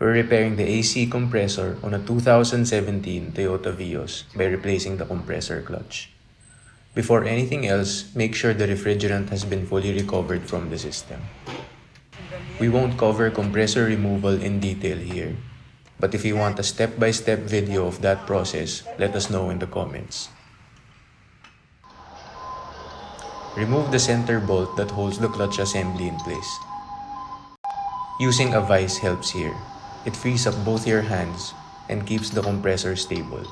We're repairing the AC compressor on a 2017 Toyota Vios by replacing the compressor clutch. Before anything else, make sure the refrigerant has been fully recovered from the system. We won't cover compressor removal in detail here, but if you want a step-by-step video of that process, let us know in the comments. Remove the center bolt that holds the clutch assembly in place. Using a vise helps here. It frees up both your hands and keeps the compressor stable.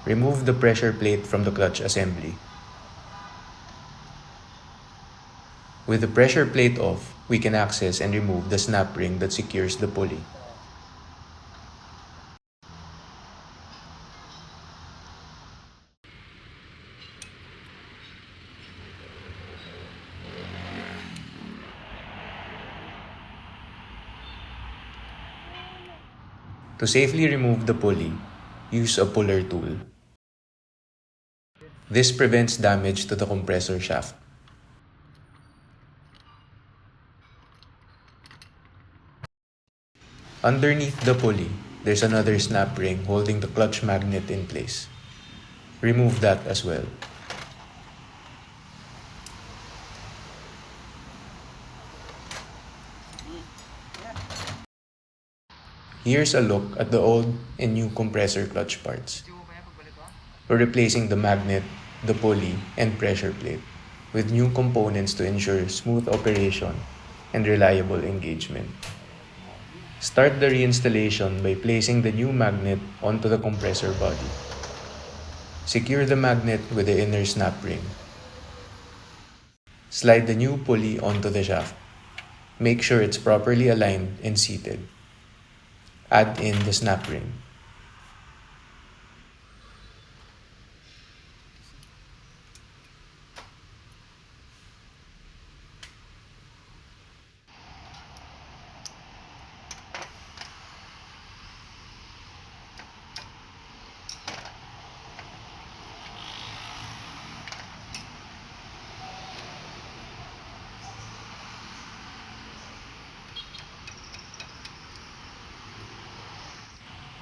Remove the pressure plate from the clutch assembly. With the pressure plate off, we can access and remove the snap ring that secures the pulley. To safely remove the pulley, use a puller tool. This prevents damage to the compressor shaft. Underneath the pulley, there's another snap ring holding the clutch magnet in place. Remove that as well. Here's a look at the old and new compressor clutch parts. We're replacing the magnet, the pulley, and pressure plate with new components to ensure smooth operation and reliable engagement. Start the reinstallation by placing the new magnet onto the compressor body. Secure the magnet with the inner snap ring. Slide the new pulley onto the shaft. Make sure it's properly aligned and seated. Add in the snap ring.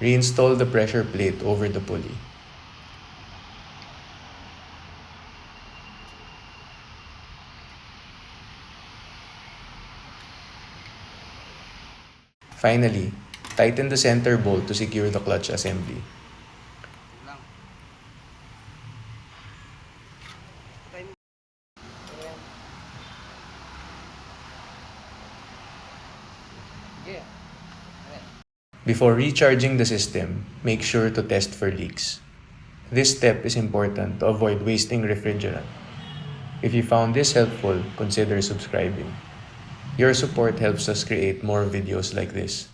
Reinstall the pressure plate over the pulley. Finally, tighten the center bolt to secure the clutch assembly. Before recharging the system, make sure to test for leaks. This step is important to avoid wasting refrigerant. If you found this helpful, consider subscribing. Your support helps us create more videos like this.